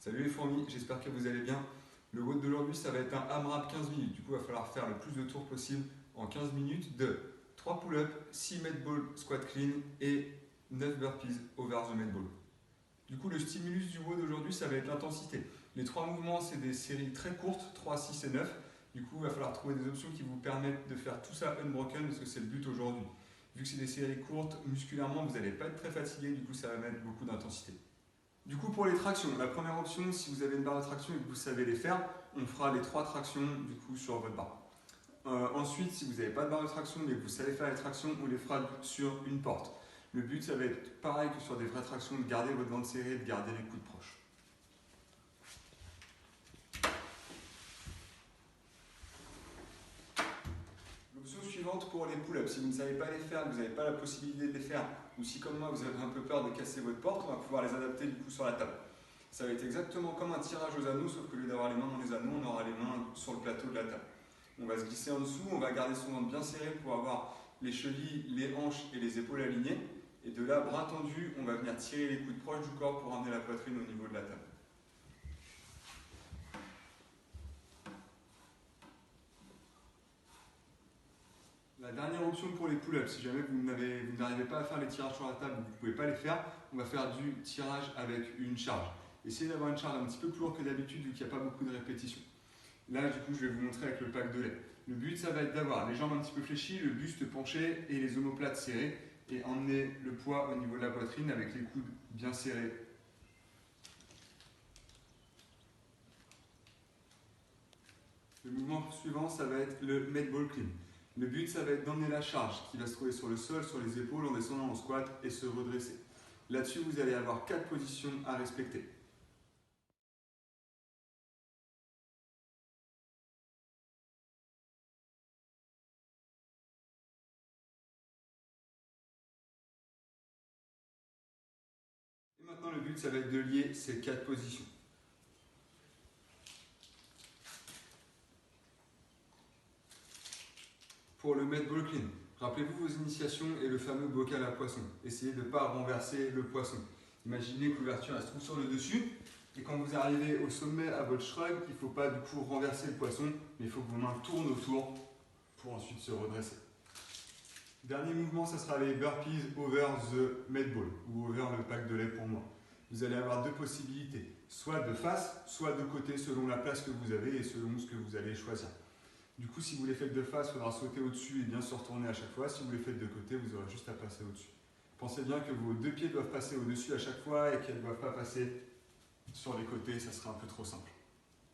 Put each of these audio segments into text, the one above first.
Salut les fourmis, j'espère que vous allez bien. Le WOD d'aujourd'hui, ça va être un AMRAP 15 minutes. Du coup, il va falloir faire le plus de tours possible en 15 minutes de 3 pull-ups, 6 med ball squat clean et 9 burpees over the med ball. Du coup, le stimulus du WOD d'aujourd'hui, ça va être l'intensité. Les 3 mouvements, c'est des séries très courtes, 3, 6 et 9. Du coup, il va falloir trouver des options qui vous permettent de faire tout ça unbroken parce que c'est le but aujourd'hui. Vu que c'est des séries courtes, musculairement, vous n'allez pas être très fatigué, du coup, ça va mettre beaucoup d'intensité. Du coup, pour les tractions, la première option, si vous avez une barre de traction et que vous savez les faire, on fera les 3 tractions du coup sur votre barre. Ensuite, si vous n'avez pas de barre de traction mais que vous savez faire les tractions, on les fera sur une porte. Le but, ça va être pareil que sur des vraies tractions, de garder votre ventre serré, de garder les coudes proches. L'option suivante pour les pull-ups, si vous ne savez pas les faire, que vous n'avez pas la possibilité de les faire, ou si comme moi vous avez un peu peur de casser votre porte, on va pouvoir les adapter du coup sur la table. Ça va être exactement comme un tirage aux anneaux, sauf qu'au lieu d'avoir les mains dans les anneaux, on aura les mains sur le plateau de la table. On va se glisser en dessous, on va garder son ventre bien serré pour avoir les chevilles, les hanches et les épaules alignées. Et de là, bras tendus, on va venir tirer les coudes proches du corps pour ramener la poitrine au niveau de la table. La dernière option pour les pull-ups, si jamais vous n'arrivez pas à faire les tirages sur la table, vous ne pouvez pas les faire, on va faire du tirage avec une charge. Essayez d'avoir une charge un petit peu plus lourde que d'habitude vu qu'il n'y a pas beaucoup de répétitions. Là, du coup, je vais vous montrer avec le pack de lait. Le but, ça va être d'avoir les jambes un petit peu fléchies, le buste penché et les omoplates serrées et emmener le poids au niveau de la poitrine avec les coudes bien serrés. Le mouvement suivant, ça va être le med ball clean. Le but, ça va être d'emmener la charge qui va se trouver sur le sol, sur les épaules, en descendant en squat et se redresser. Là-dessus, vous allez avoir 4 positions à respecter. Et maintenant, le but, ça va être de lier ces 4 positions. Pour le med ball clean, rappelez-vous vos initiations et le fameux bocal à poisson. Essayez de ne pas renverser le poisson. Imaginez que l'ouverture se trouve sur le dessus et quand vous arrivez au sommet à votre shrug, il ne faut pas du coup renverser le poisson, mais il faut que vos mains tournent autour pour ensuite se redresser. Dernier mouvement, ça sera les burpees over the med ball ou over le pack de lait pour moi. Vous allez avoir 2 possibilités, soit de face, soit de côté selon la place que vous avez et selon ce que vous allez choisir. Du coup, si vous les faites de face, il faudra sauter au-dessus et bien se retourner à chaque fois. Si vous les faites de côté, vous aurez juste à passer au-dessus. Pensez bien que vos 2 pieds doivent passer au-dessus à chaque fois et qu'elles ne doivent pas passer sur les côtés, ça sera un peu trop simple.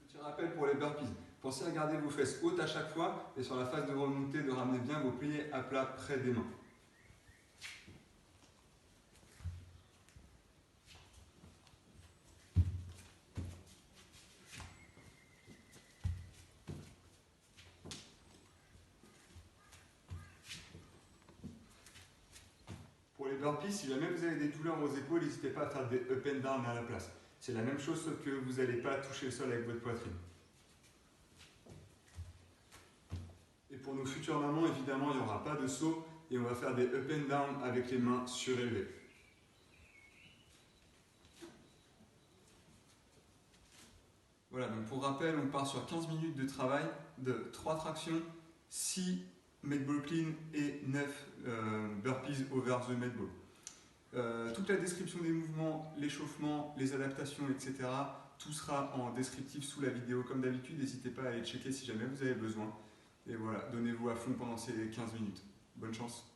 Petit rappel pour les burpees. Pensez à garder vos fesses hautes à chaque fois et sur la phase de remontée, de ramener bien vos pieds à plat près des mains. Pour les burpees, si jamais vous avez des douleurs aux épaules, n'hésitez pas à faire des up and down à la place. C'est la même chose sauf que vous n'allez pas toucher le sol avec votre poitrine. Et pour nos futures mamans, évidemment, il n'y aura pas de saut et on va faire des up and down avec les mains surélevées. Voilà, donc pour rappel, on part sur 15 minutes de travail, de 3 tractions, 6 med ball clean et 9 burpees over the med ball. Toute la description des mouvements, l'échauffement, les adaptations, etc. Tout sera en descriptif sous la vidéo comme d'habitude. N'hésitez pas à aller checker si jamais vous avez besoin. Et voilà, donnez-vous à fond pendant ces 15 minutes. Bonne chance.